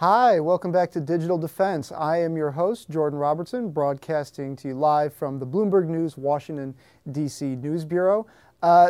Hi, welcome back to Digital Defense. I am your host, Jordan Robertson, broadcasting to you live from the Bloomberg News Washington, D.C. News Bureau.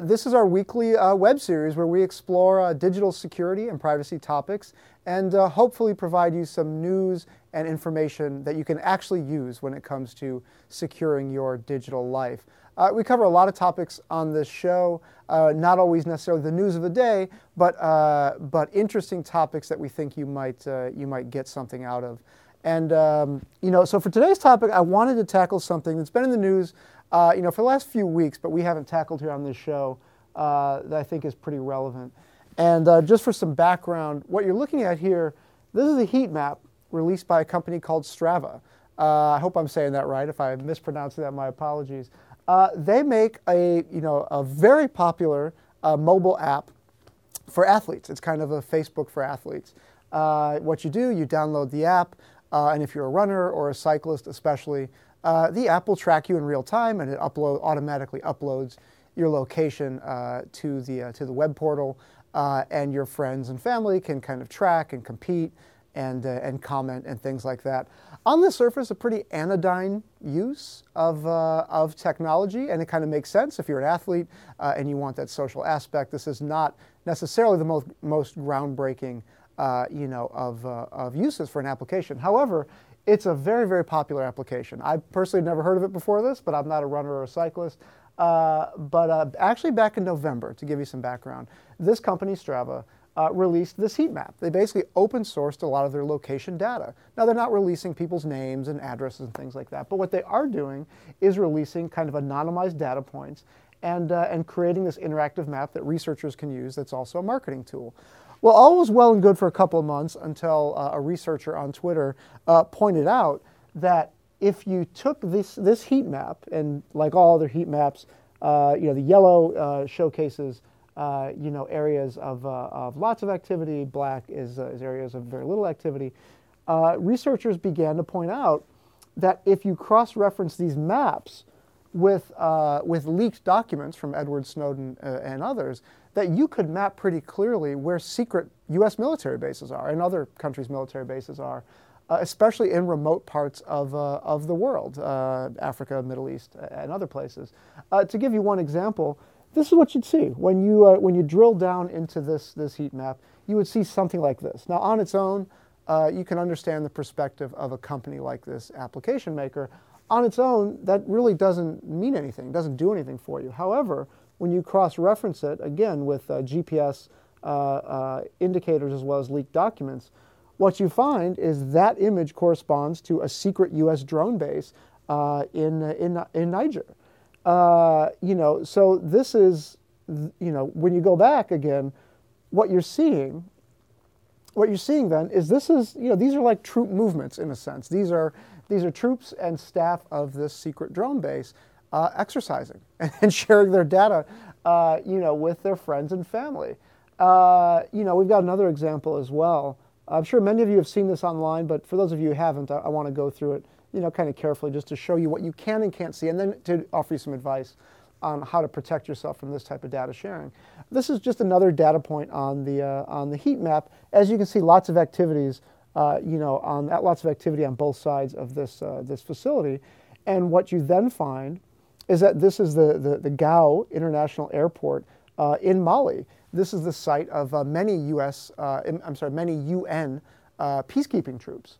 This is our weekly web series where we explore digital security and privacy topics and hopefully provide you some news and information that you can actually use when it comes to securing your digital life. We cover a lot of topics on this show, not always necessarily the news of the day, but interesting topics that we think you might get something out of. And so for today's topic, I wanted to tackle something that's been in the news, for the last few weeks, but we haven't tackled here on this show that I think is pretty relevant. And just for some background, what you're looking at here, this is a heat map released by a company called Strava. I hope I'm saying that right. If I mispronounced that, my apologies. They make a very popular mobile app for athletes. It's kind of a Facebook for athletes. What you do, you download the app, and if you're a runner or a cyclist especially, the app will track you in real time, and it automatically uploads your location to the web portal, and your friends and family can kind of track and compete and comment and things like that. On the surface, a pretty anodyne use of technology, and it kind of makes sense if you're an athlete and you want that social aspect. This is not necessarily the most groundbreaking, of uses for an application. However, it's a very, very popular application. I personally never heard of it before this, but I'm not a runner or a cyclist. But actually back in November, to give you some background, this company, Strava, released this heat map. They basically open sourced a lot of their location data. Now, they're not releasing people's names and addresses and things like that, but what they are doing is releasing kind of anonymized data points and creating this interactive map that researchers can use that's also a marketing tool. Well, all was well and good for a couple of months until a researcher on Twitter pointed out that if you took this heat map, and like all other heat maps, the yellow showcases areas of lots of activity, black is areas of very little activity. Researchers began to point out that if you cross-reference these maps with leaked documents from Edward Snowden and others, that you could map pretty clearly where secret U.S. military bases are and other countries' military bases are, especially in remote parts of the world, Africa, Middle East, and other places. To give you one example, this is what you'd see when you drill down into this heat map. You would see something like this. Now, on its own, you can understand the perspective of a company like this application maker. On its own, that really doesn't mean anything, doesn't do anything for you. However, when you cross-reference it, again, with GPS indicators as well as leaked documents, what you find is that image corresponds to a secret U.S. drone base in Niger. So this is, when you go back again, what you're seeing then is these are like troop movements in a sense. These are troops and staff of this secret drone base exercising and sharing their data, with their friends and family. We've got another example as well. I'm sure many of you have seen this online, but for those of you who haven't, I want to go through it, kind of carefully just to show you what you can and can't see, and then to offer you some advice on how to protect yourself from this type of data sharing. This is just another data point on the heat map. As you can see, lots of activities, lots of activity on both sides of this facility. And what you then find is that this is the Gao International Airport in Mali. This is the site of many many UN peacekeeping troops,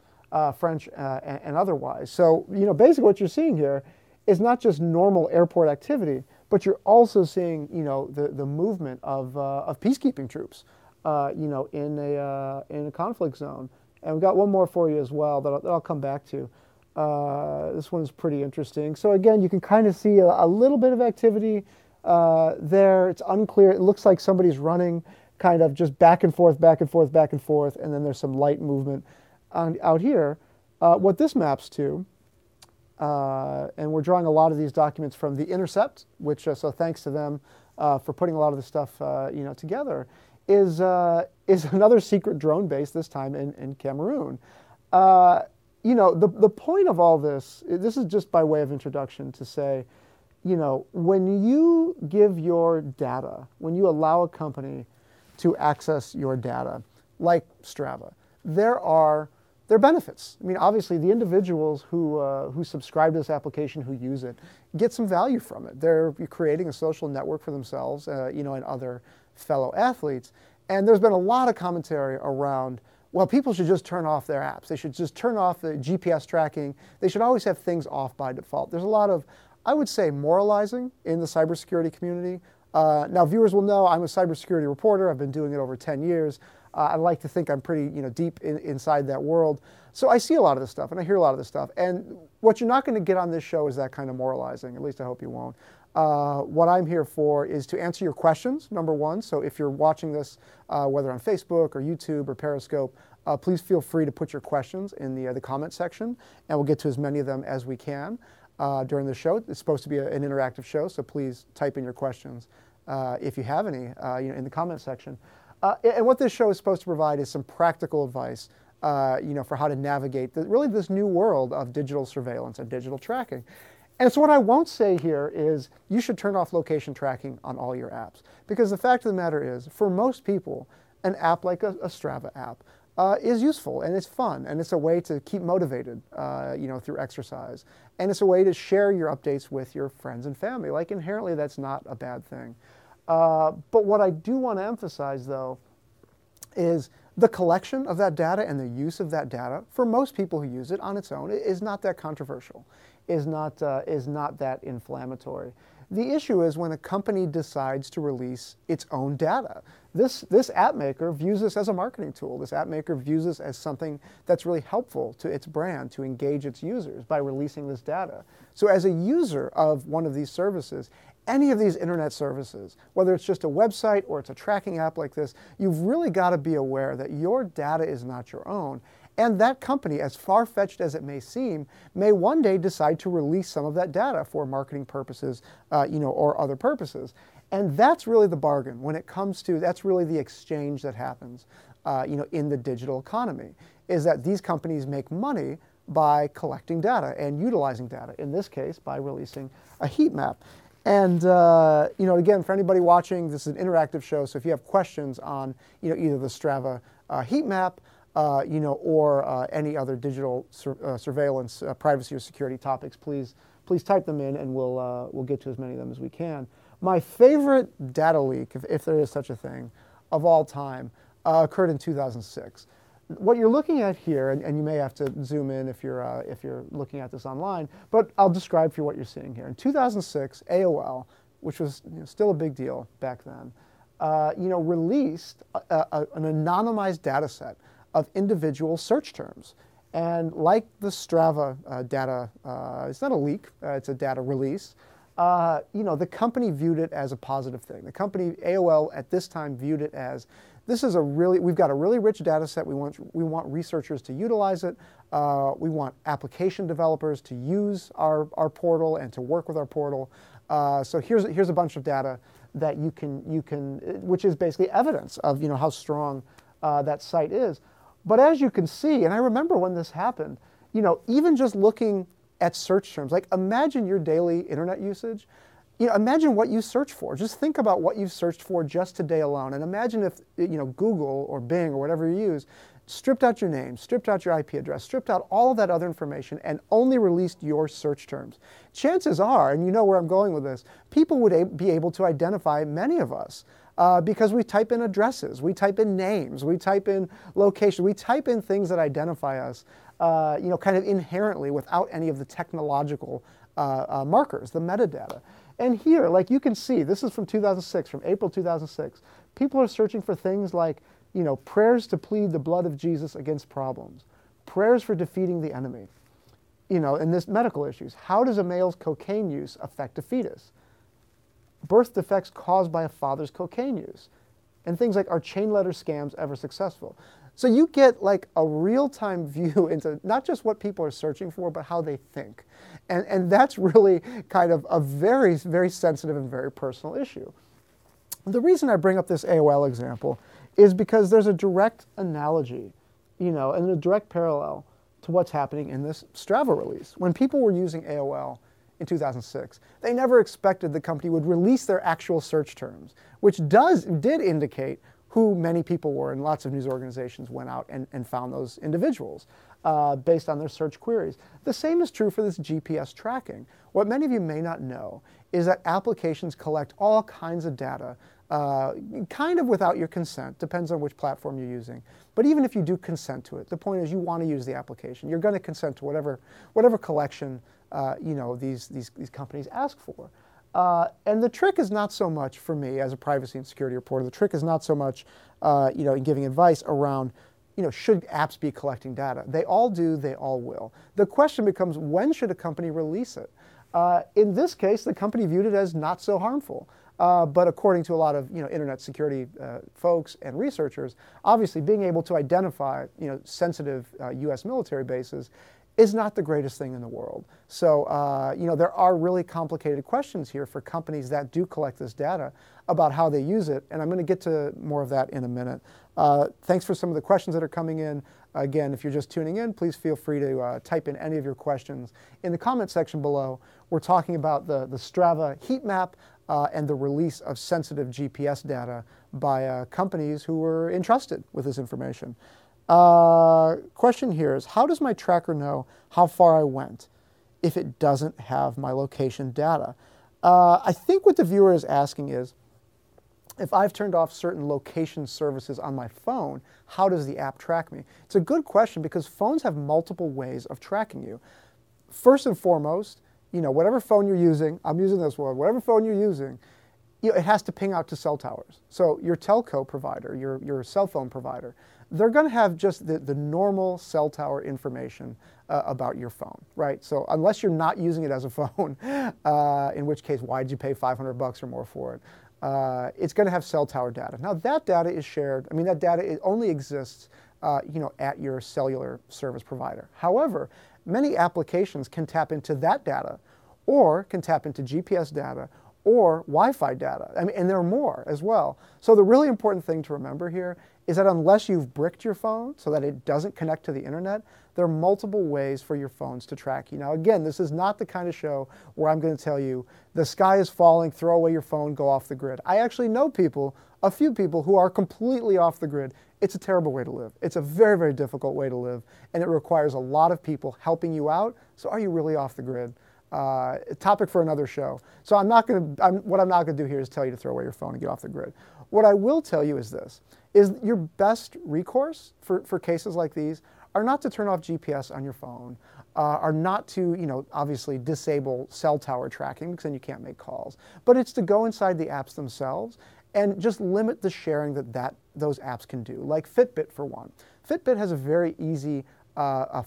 French and otherwise. So, basically what you're seeing here is not just normal airport activity, but you're also seeing, the movement of peacekeeping troops, in a conflict zone. And we've got one more for you as well that I'll come back to. This one's pretty interesting. So again, you can kind of see a little bit of activity there. It's unclear. It looks like somebody's running kind of just back and forth, back and forth, back and forth, and then there's some light movement out here. What this maps to, and we're drawing a lot of these documents from The Intercept, which, so thanks to them for putting a lot of this stuff together, is another secret drone base, this time in Cameroon. The point of all this is just by way of introduction to say, when you give your data, when you allow a company to access your data, like Strava, there are benefits. I mean, obviously, the individuals who subscribe to this application, who use it, get some value from it. They're creating a social network for themselves, and other fellow athletes. And there's been a lot of commentary around, well, people should just turn off their apps. They should just turn off the GPS tracking. They should always have things off by default. There's a lot of, I would say, moralizing in the cybersecurity community. Now, viewers will know I'm a cybersecurity reporter. I've been doing it over 10 years. I like to think I'm pretty, deep inside that world. So I see a lot of this stuff, and I hear a lot of this stuff. And what you're not going to get on this show is that kind of moralizing. At least I hope you won't. What I'm here for is to answer your questions, number one. So if you're watching this, whether on Facebook or YouTube or Periscope, please feel free to put your questions in the comment section, and we'll get to as many of them as we can during the show. It's supposed to be an interactive show, so please type in your questions if you have any in the comment section. And what this show is supposed to provide is some practical advice, for how to navigate really this new world of digital surveillance and digital tracking. And so what I won't say here is you should turn off location tracking on all your apps, because the fact of the matter is, for most people, an app like a Strava app is useful, and it's fun, and it's a way to keep motivated, through exercise, and it's a way to share your updates with your friends and family. Like, inherently, that's not a bad thing. But what I do want to emphasize, though, is the collection of that data and the use of that data, for most people who use it on its own, is not that controversial, is not that inflammatory. The issue is when a company decides to release its own data. This app maker views this as a marketing tool. This app maker views this as something that's really helpful to its brand, to engage its users by releasing this data. So as a user of one of these services, any of these internet services, whether it's just a website or it's a tracking app like this, you've really got to be aware that your data is not your own. And that company, as far-fetched as it may seem, may one day decide to release some of that data for marketing purposes, or other purposes. And that's really the bargain when it comes to, that's really the exchange that happens, in the digital economy, is that these companies make money by collecting data and utilizing data, in this case, by releasing a heat map. And, again, for anybody watching, this is an interactive show, so if you have questions on, either the Strava heat map, or any other digital surveillance, privacy or security topics, please type them in, and we'll get to as many of them as we can. My favorite data leak, if there is such a thing, of all time, occurred in 2006. What you're looking at here, and you may have to zoom in if you're looking at this online, but I'll describe for you what you're seeing here. In 2006, AOL, which was still a big deal back then, released an anonymized data set of individual search terms. And like the Strava data, it's not a leak, it's a data release, the company viewed it as a positive thing. The company, AOL, at this time viewed it as, we've got a really rich data set. We want researchers to utilize it. We want application developers to use our portal and to work with our portal. So here's a bunch of data that you can, which is basically evidence of how strong that site is. But as you can see, and I remember when this happened, even just looking at search terms, like imagine your daily internet usage. Imagine what you search for. Just think about what you've searched for just today alone. And imagine if, Google or Bing or whatever you use stripped out your name, stripped out your IP address, stripped out all of that other information and only released your search terms. Chances are, and you know where I'm going with this, people would be able to identify many of us because we type in addresses, we type in names, we type in location, we type in things that identify us, kind of inherently without any of the technological markers, the metadata. And here, like you can see, this is from 2006, from April 2006. People are searching for things like, prayers to plead the blood of Jesus against problems, prayers for defeating the enemy, and this medical issues. How does a male's cocaine use affect a fetus? Birth defects caused by a father's cocaine use, and things like, are chain letter scams ever successful? So you get like a real-time view into not just what people are searching for, but how they think. And that's really kind of a very, very sensitive and very personal issue. The reason I bring up this AOL example is because there's a direct analogy, and a direct parallel to what's happening in this Strava release. When people were using AOL in 2006, they never expected the company would release their actual search terms, which did indicate who many people were, and lots of news organizations went out and found those individuals based on their search queries. The same is true for this GPS tracking. What many of you may not know is that applications collect all kinds of data, kind of without your consent, depends on which platform you're using. But even if you do consent to it, the point is you want to use the application. You're going to consent to whatever collection these companies ask for. And the trick is not so much for me as a privacy and security reporter. The trick is not so much in giving advice around should apps be collecting data. They all do, they all will. The question becomes, when should a company release it? In this case, the company viewed it as not so harmful. But according to a lot of internet security folks and researchers, obviously being able to identify sensitive U.S. military bases is not the greatest thing in the world. So there are really complicated questions here for companies that do collect this data about how they use it, and I'm going to get to more of that in a minute. Thanks for some of the questions that are coming in. Again, if you're just tuning in, please feel free to type in any of your questions in the comment section below. We're talking about the Strava heat map and the release of sensitive GPS data by companies who were entrusted with this information. Question here is, how does my tracker know how far I went if it doesn't have my location data? I think what the viewer is asking is, if I've turned off certain location services on my phone, how does the app track me? It's a good question because phones have multiple ways of tracking you. First and foremost, whatever phone you're using, I'm using this one, whatever phone you're using, it has to ping out to cell towers. So your telco provider, your cell phone provider, they're going to have just the normal cell tower information about your phone, right? So unless you're not using it as a phone, in which case, why did you pay $500 or more for it? It's going to have cell tower data. Now that data is shared. I mean, that data it only exists, at your cellular service provider. However, many applications can tap into that data, or can tap into GPS data, or Wi-Fi data. I mean, and there are more as well. So the really important thing to remember here is that unless you've bricked your phone so that it doesn't connect to the internet, there are multiple ways for your phones to track you. Now again, this is not the kind of show where I'm going to tell you, the sky is falling, throw away your phone, go off the grid. I actually know a few people who are completely off the grid. It's a terrible way to live. It's a very, very difficult way to live, and it requires a lot of people helping you out. So are you really off the grid? Topic for another show. So what I'm not going to do here is tell you to throw away your phone and get off the grid. What I will tell you is this, is your best recourse for cases like these are not to turn off GPS on your phone, are not to, obviously disable cell tower tracking because then you can't make calls, but it's to go inside the apps themselves and just limit the sharing that those apps can do, like Fitbit for one. Fitbit has a very easy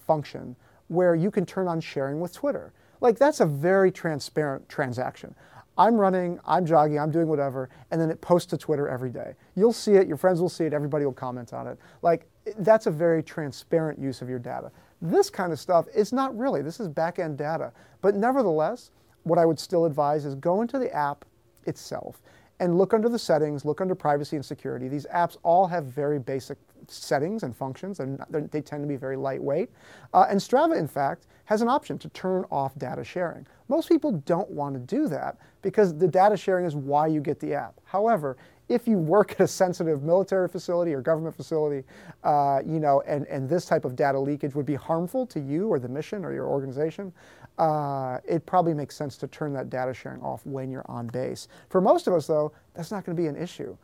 function where you can turn on sharing with Twitter. Like, that's a very transparent transaction. I'm running, I'm jogging, I'm doing whatever, and then it posts to Twitter every day. You'll see it, your friends will see it, everybody will comment on it. Like, that's a very transparent use of your data. This kind of stuff is not really, this is back-end data. But nevertheless, what I would still advise is go into the app itself and look under the settings, look under privacy and security. These apps all have very basic settings and functions, and they tend to be very lightweight. And Strava, in fact, has an option to turn off data sharing. Most people don't want to do that because the data sharing is why you get the app. However, if you work at a sensitive military facility or government facility, and this type of data leakage would be harmful to you or the mission or your organization, it probably makes sense to turn that data sharing off when you're on base. For most of us, though, that's not going to be an issue.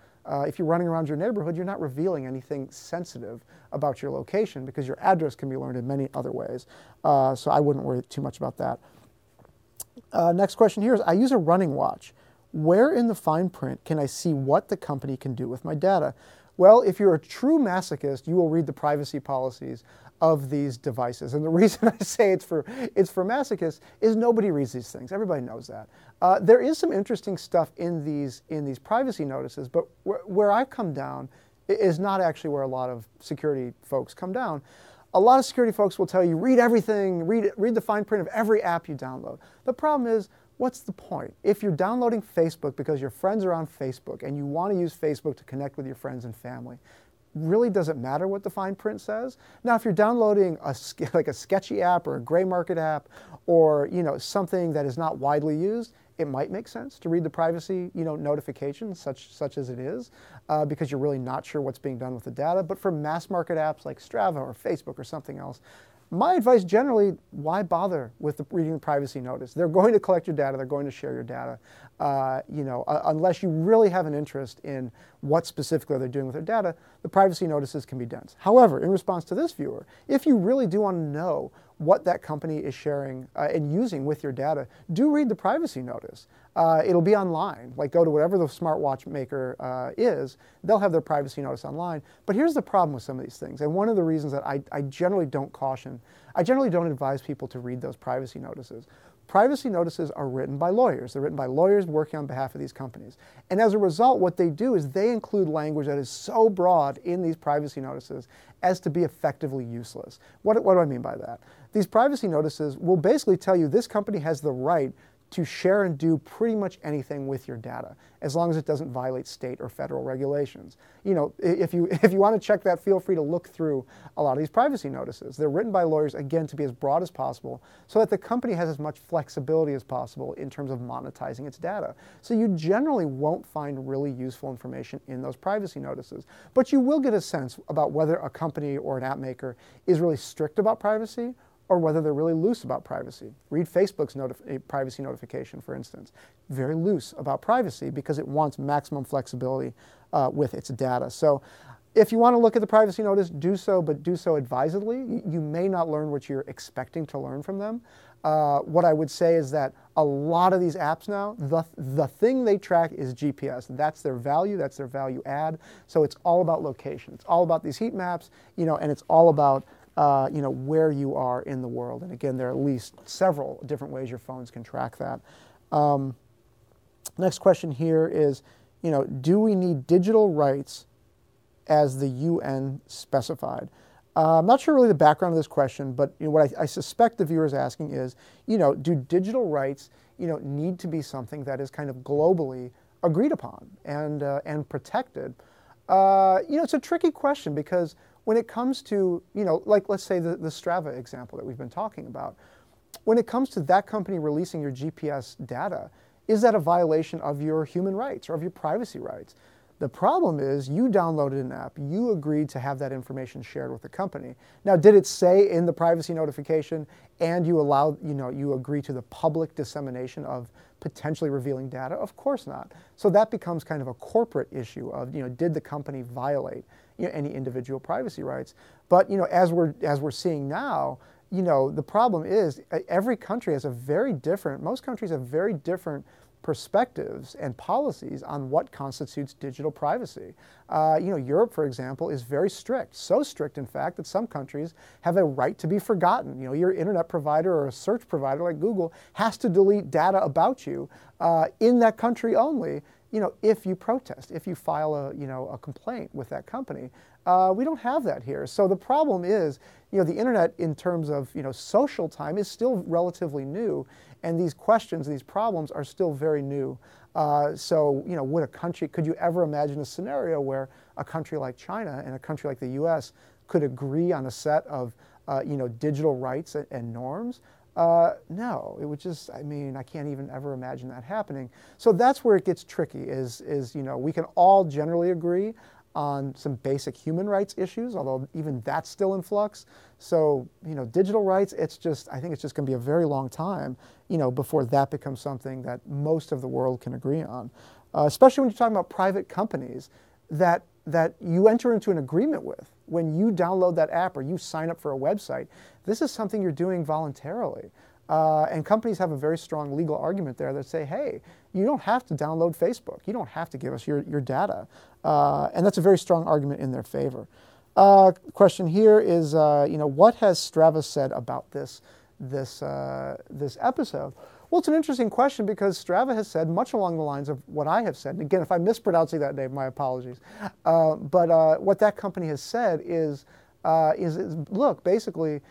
If you're running around your neighborhood, you're not revealing anything sensitive about your location because your address can be learned in many other ways. So I wouldn't worry too much about that. Next question here is, I use a running watch. Where in the fine print can I see what the company can do with my data? Well, if you're a true masochist, you will read the privacy policies of these devices. And the reason I say it's for masochists is nobody reads these things. Everybody knows that. There is some interesting stuff in these privacy notices, but where I come down is not actually where a lot of security folks come down. A lot of security folks will tell you, read everything, read the fine print of every app you download. The problem is, what's the point? If you're downloading Facebook because your friends are on Facebook and you want to use Facebook to connect with your friends and family, really doesn't matter what the fine print says. Now, if you're downloading like a sketchy app or a gray market app, or something that is not widely used, it might make sense to read the privacy notification, such as it is, because you're really not sure what's being done with the data. But for mass market apps like Strava or Facebook or something else, my advice generally, why bother with reading the privacy notice? They're going to collect your data. They're going to share your data, unless you really have an interest in what specifically they're doing with their data. The privacy notices can be dense. However, in response to this viewer, if you really do want to know what that company is sharing and using with your data, do read the privacy notice. It'll be online. Like, go to whatever the smartwatch maker is, they'll have their privacy notice online. But here's the problem with some of these things, and one of the reasons that I generally don't advise people to read those privacy notices. Privacy notices are written by lawyers. They're written by lawyers working on behalf of these companies. And as a result, what they do is they include language that is so broad in these privacy notices as to be effectively useless. What do I mean by that? These privacy notices will basically tell you this company has the right to share and do pretty much anything with your data, as long as it doesn't violate state or federal regulations. If you want to check that, feel free to look through a lot of these privacy notices. They're written by lawyers, again, to be as broad as possible, so that the company has as much flexibility as possible in terms of monetizing its data. So you generally won't find really useful information in those privacy notices, but you will get a sense about whether a company or an app maker is really strict about privacy, or whether they're really loose about privacy. Read Facebook's privacy notification, for instance. Very loose about privacy because it wants maximum flexibility with its data. So if you want to look at the privacy notice, do so, but do so advisedly. You may not learn what you're expecting to learn from them. What I would say is that a lot of these apps now, the thing they track is GPS. That's their value add. So it's all about location. It's all about these heat maps, and it's all about where you are in the world. And again, there are at least several different ways your phones can track that. Next question here is, do we need digital rights as the UN specified? I'm not sure really the background of this question, but what I suspect the viewer is asking is, do digital rights, need to be something that is kind of globally agreed upon and protected? It's a tricky question because when it comes to, like let's say the Strava example that we've been talking about, when it comes to that company releasing your GPS data, is that a violation of your human rights or of your privacy rights? The problem is you downloaded an app, you agreed to have that information shared with the company. Now, did it say in the privacy notification and you allowed, you agree to the public dissemination of potentially revealing data? Of course not. So that becomes kind of a corporate issue of, did the company violate any individual privacy rights? But as we're seeing now, the problem is every country has most countries have very different perspectives and policies on what constitutes digital privacy. Europe, for example, is very strict. So strict, in fact, that some countries have a right to be forgotten. Your internet provider or a search provider like Google has to delete data about you in that country only. If you protest, if you file a complaint with that company. We don't have that here. So the problem is, the internet in terms of, social time is still relatively new, and these questions, these problems are still very new. Could you ever imagine a scenario where a country like China and a country like the US could agree on a set of, digital rights and norms? No, it would just, I can't even ever imagine that happening. So that's where it gets tricky is we can all generally agree on some basic human rights issues, although even that's still in flux. So, digital rights, I think it's just going to be a very long time, before that becomes something that most of the world can agree on. Especially when you're talking about private companies that you enter into an agreement with. When you download that app or you sign up for a website, this is something you're doing voluntarily. And companies have a very strong legal argument there that say, hey, you don't have to download Facebook. You don't have to give us your data. And that's a very strong argument in their favor. Question here is, what has Strava said about this episode? Well, it's an interesting question because Strava has said much along the lines of what I have said. And again, if I'm mispronouncing that name, my apologies. But what that company has said is, look, basically,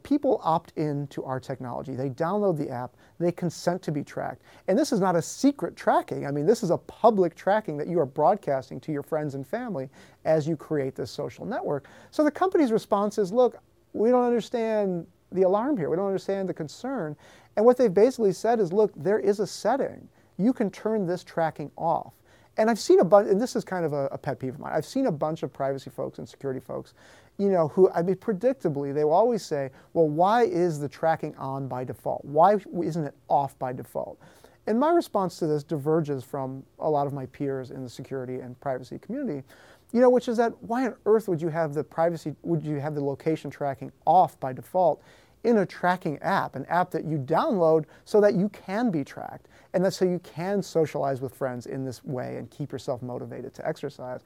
people opt in to our technology. They download the app. They consent to be tracked. And this is not a secret tracking. I mean, this is a public tracking that you are broadcasting to your friends and family as you create this social network. So the company's response is, look, we don't understand the alarm here. We don't understand the concern. And what they've basically said is, look, there is a setting. You can turn this tracking off. And I've seen a bunch, and this is kind of a pet peeve of mine, I've seen a bunch of privacy folks and security folks, who, I mean, predictably, they will always say, well, why is the tracking on by default? Why isn't it off by default? And my response to this diverges from a lot of my peers in the security and privacy community, which is that why on earth would you have the location tracking off by default in a tracking app, an app that you download so that you can be tracked, and that's so you can socialize with friends in this way and keep yourself motivated to exercise.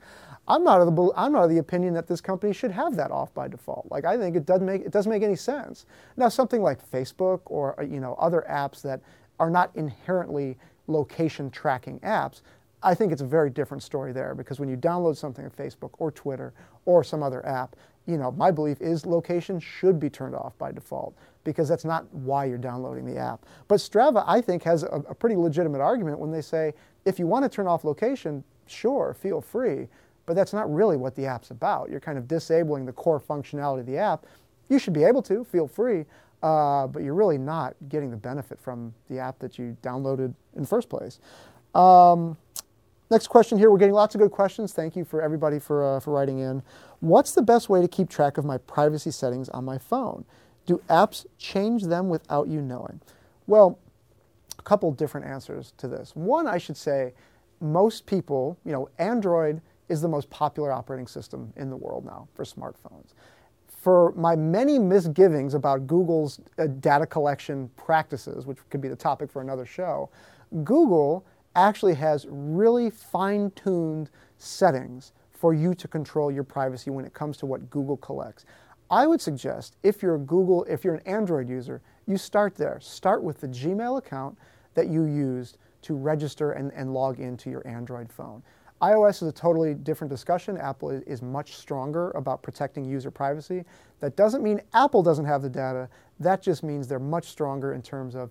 I'm not of the opinion that this company should have that off by default. Like, I think it doesn't make any sense. Now, something like Facebook or other apps that are not inherently location tracking apps, I think it's a very different story there, because when you download something on Facebook or Twitter or some other app, my belief is location should be turned off by default, because that's not why you're downloading the app. But Strava, I think, has a pretty legitimate argument when they say, if you want to turn off location, sure, feel free, but that's not really what the app's about. You're kind of disabling the core functionality of the app. You should be able to, feel free, but you're really not getting the benefit from the app that you downloaded in the first place. Next question here. We're getting lots of good questions. Thank you for everybody for writing in. What's the best way to keep track of my privacy settings on my phone? Do apps change them without you knowing? Well, a couple different answers to this. One, I should say, most people, Android is the most popular operating system in the world now for smartphones. For my many misgivings about Google's data collection practices, which could be the topic for another show, Google actually has really fine-tuned settings for you to control your privacy when it comes to what Google collects. I would suggest, if you're an Android user, you start there. Start with the Gmail account that you used to register and log into your Android phone. iOS is a totally different discussion. Apple is much stronger about protecting user privacy. That doesn't mean Apple doesn't have the data. That just means they're much stronger in terms of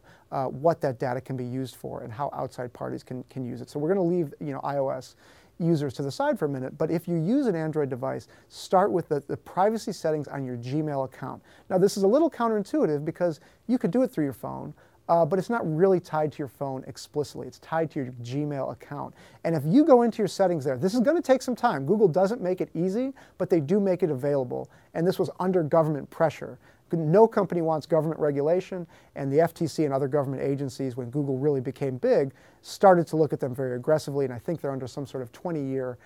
what that data can be used for and how outside parties can use it. So we're going to leave iOS users to the side for a minute, but if you use an Android device, start with the privacy settings on your Gmail account. Now, this is a little counterintuitive because you could do it through your phone, but it's not really tied to your phone explicitly. It's tied to your Gmail account. And if you go into your settings there, this is going to take some time. Google doesn't make it easy, but they do make it available. And this was under government pressure. No company wants government regulation, and the FTC and other government agencies, when Google really became big, started to look at them very aggressively, and I think they're under some sort of 20-year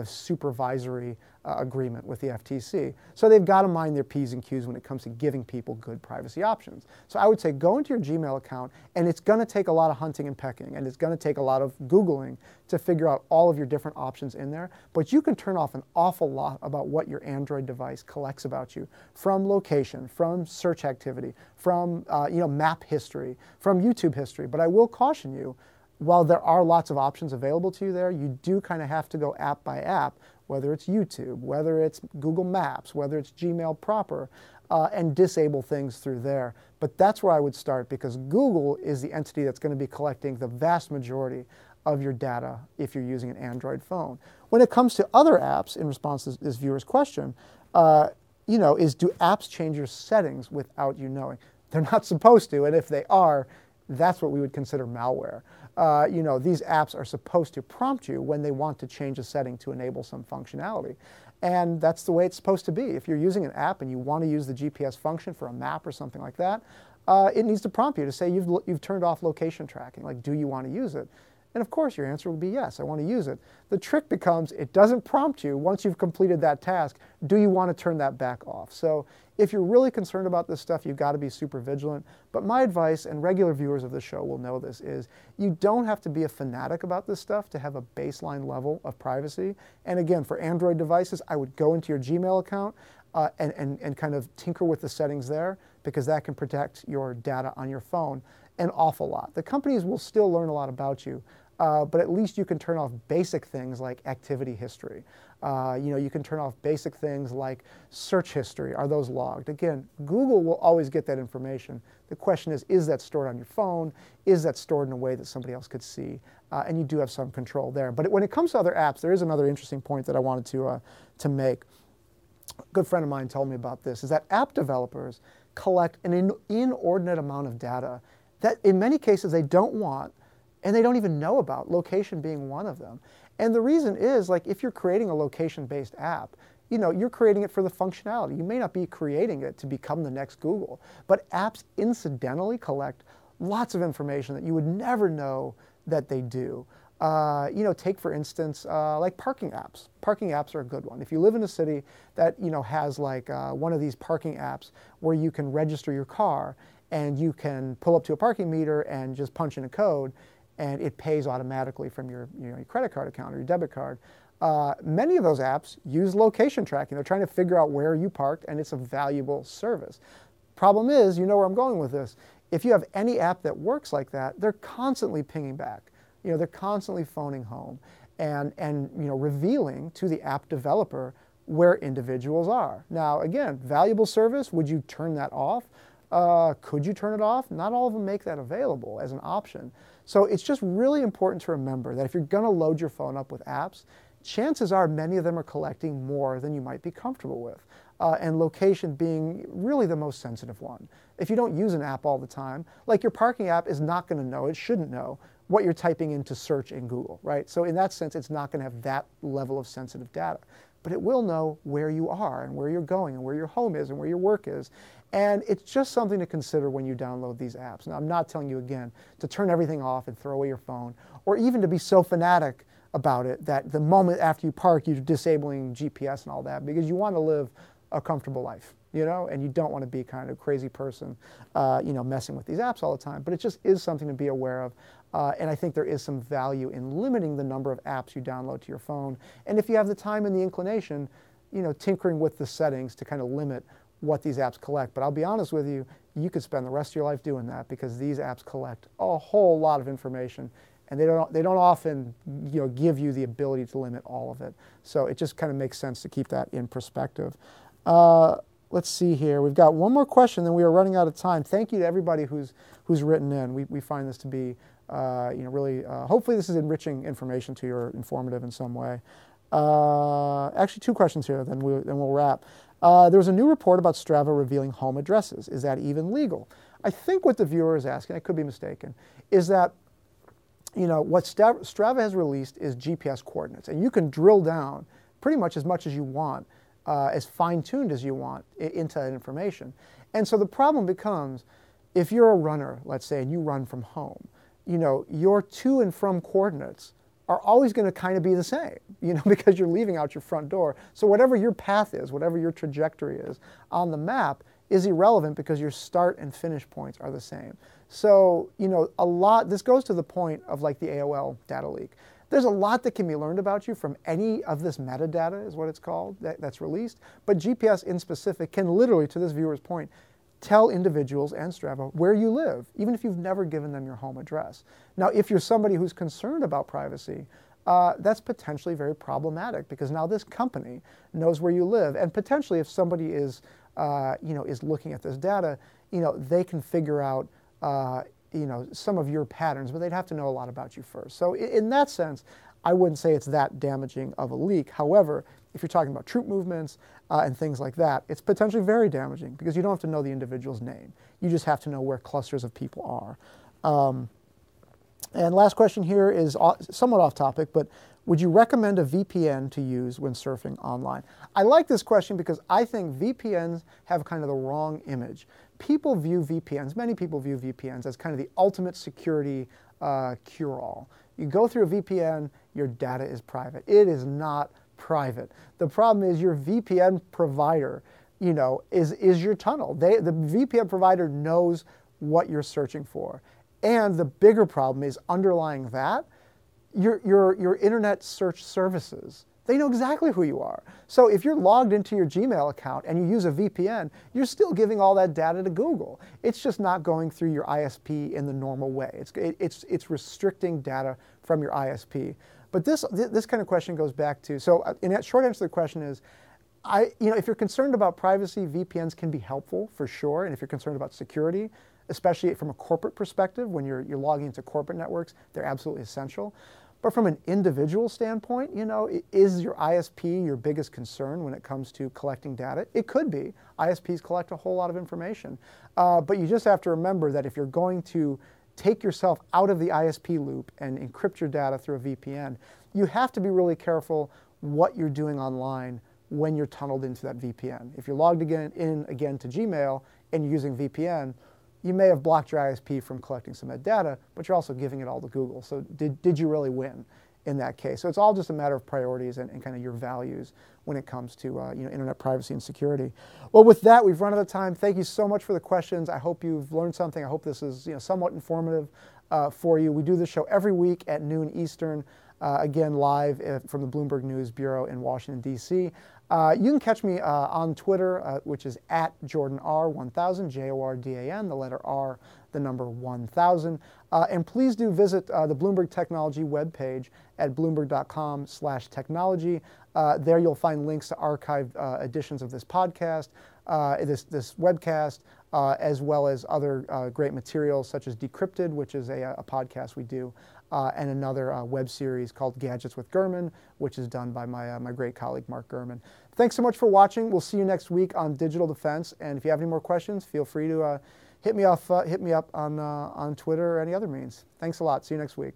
supervisory agreement with the FTC. So they've got to mind their P's and Q's when it comes to giving people good privacy options. So I would say go into your Gmail account, and it's going to take a lot of hunting and pecking, and it's going to take a lot of Googling to figure out all of your different options in there, but you can turn off an awful lot about what your Android device collects about you, from location, from search activity, from map history, from YouTube history. But I will caution you, while there are lots of options available to you there, you do kind of have to go app by app, whether it's YouTube, whether it's Google Maps, whether it's Gmail proper, and disable things through there. But that's where I would start, because Google is the entity that's going to be collecting the vast majority of your data if you're using an Android phone. When it comes to other apps, in response to this viewer's question, is do apps change your settings without you knowing? They're not supposed to, and if they are, that's what we would consider malware. These apps are supposed to prompt you when they want to change a setting to enable some functionality. And that's the way it's supposed to be. If you're using an app and you want to use the GPS function for a map or something like that, it needs to prompt you to say you've turned off location tracking. Like, do you want to use it? And of course, your answer will be yes, I want to use it. The trick becomes it doesn't prompt you once you've completed that task. Do you want to turn that back off? So if you're really concerned about this stuff, you've got to be super vigilant. But my advice, and regular viewers of the show will know this, is you don't have to be a fanatic about this stuff to have a baseline level of privacy. And again, for Android devices, I would go into your Gmail account and kind of tinker with the settings there, because that can protect your data on your phone an awful lot. The companies will still learn a lot about you, but at least you can turn off basic things like activity history. You can turn off basic things like search history. Are those logged? Again, Google will always get that information. The question is that stored on your phone? Is that stored in a way that somebody else could see? And you do have some control there. But when it comes to other apps, there is another interesting point that I wanted to make. A good friend of mine told me about this, is that app developers collect an inordinate amount of data that in many cases they don't want and they don't even know about, location being one of them. And the reason is, like, if you're creating a location-based app, you're creating it for the functionality. You may not be creating it to become the next Google, but apps incidentally collect lots of information that you would never know that they do. Take for instance, like parking apps. Parking apps are a good one. If you live in a city that has like one of these parking apps where you can register your car and you can pull up to a parking meter and just punch in a code, and it pays automatically from your credit card account or your debit card. Many of those apps use location tracking. They're trying to figure out where you parked, and it's a valuable service. Problem is, you know where I'm going with this. If you have any app that works like that, they're constantly pinging back. They're constantly phoning home and revealing to the app developer where individuals are. Now, again, valuable service. Would you turn that off? Could you turn it off? Not all of them make that available as an option. So it's just really important to remember that if you're going to load your phone up with apps, chances are many of them are collecting more than you might be comfortable with, and location being really the most sensitive one. If you don't use an app all the time, like your parking app is not going to know, it shouldn't know, what you're typing into search in Google, right? So in that sense, it's not going to have that level of sensitive data. But it will know where you are and where you're going and where your home is and where your work is. And it's just something to consider when you download these apps. Now, I'm not telling you, again, to turn everything off and throw away your phone, or even to be so fanatic about it that the moment after you park, you're disabling GPS and all that, because you want to live a comfortable life, and you don't want to be kind of a crazy person, messing with these apps all the time. But it just is something to be aware of. And I think there is some value in limiting the number of apps you download to your phone. And if you have the time and the inclination, tinkering with the settings to kind of limit what these apps collect. But I'll be honest with you, you could spend the rest of your life doing that, because these apps collect a whole lot of information, and they don't often give you the ability to limit all of it. So it just kind of makes sense to keep that in perspective. Let's see here. We've got one more question, then we are running out of time. Thank you to everybody who's written in. We find this to be really, hopefully this is enriching information to you or informative in some way. Actually, two questions here, then we'll wrap. There was a new report about Strava revealing home addresses. Is that even legal? I think what the viewer is asking, I could be mistaken, is that what Strava has released is GPS coordinates, and you can drill down pretty much as you want, as fine-tuned as you want into that information. And so the problem becomes, if you're a runner, let's say, and you run from home, your to and from coordinates are always going to kind of be the same, because you're leaving out your front door. So whatever your path is, whatever your trajectory is on the map is irrelevant, because your start and finish points are the same. So, this goes to the point of like the AOL data leak. There's a lot that can be learned about you from any of this metadata, is what it's called, that's released. But GPS in specific can literally, to this viewer's point, tell individuals and Strava where you live, even if you've never given them your home address. Now, if you're somebody who's concerned about privacy, that's potentially very problematic, because now this company knows where you live, and potentially if somebody is looking at this data, they can figure out, some of your patterns, but they'd have to know a lot about you first. So in that sense, I wouldn't say it's that damaging of a leak. However, if you're talking about troop movements and things like that, it's potentially very damaging, because you don't have to know the individual's name. You just have to know where clusters of people are. And last question here is somewhat off topic, but would you recommend a VPN to use when surfing online? I like this question because I think VPNs have kind of the wrong image. Many people view VPNs as kind of the ultimate security cure-all. You go through a VPN, your data is private. It is not private. The problem is your VPN provider, is your tunnel. The VPN provider knows what you're searching for. And the bigger problem is underlying that, your internet search services They know exactly who you are. So if you're logged into your Gmail account and you use a VPN, you're still giving all that data to Google. It's just not going through your ISP in the normal way. It's restricting data from your ISP. But this kind of question goes back to, so in that short answer to the question is, if you're concerned about privacy, VPNs can be helpful for sure. And if you're concerned about security, especially from a corporate perspective, when you're logging into corporate networks, they're absolutely essential. But from an individual standpoint, is your ISP your biggest concern when it comes to collecting data? It could be. ISPs collect a whole lot of information. But you just have to remember that if you're going to take yourself out of the ISP loop and encrypt your data through a VPN, you have to be really careful what you're doing online when you're tunneled into that VPN. If you're logged in again to Gmail and you're using VPN, you may have blocked your ISP from collecting some of that data, but you're also giving it all to Google. So did you really win in that case? So it's all just a matter of priorities and kind of your values when it comes to internet privacy and security. Well, with that, we've run out of time. Thank you so much for the questions. I hope you've learned something. I hope this is somewhat informative for you. We do this show every week at noon Eastern, again live from the Bloomberg News Bureau in Washington, D.C. You can catch me on Twitter, which is at JordanR1000, Jordan, the letter R, the number 1000. And please do visit the Bloomberg Technology webpage at bloomberg.com/technology. There you'll find links to archived editions of this podcast, this webcast, as well as other great materials such as Decrypted, which is a podcast we do, and another web series called Gadgets with Gurman, which is done by my great colleague Mark Gurman. Thanks so much for watching. We'll see you next week on Digital Defense. And if you have any more questions, feel free to hit me up on Twitter or any other means. Thanks a lot. See you next week.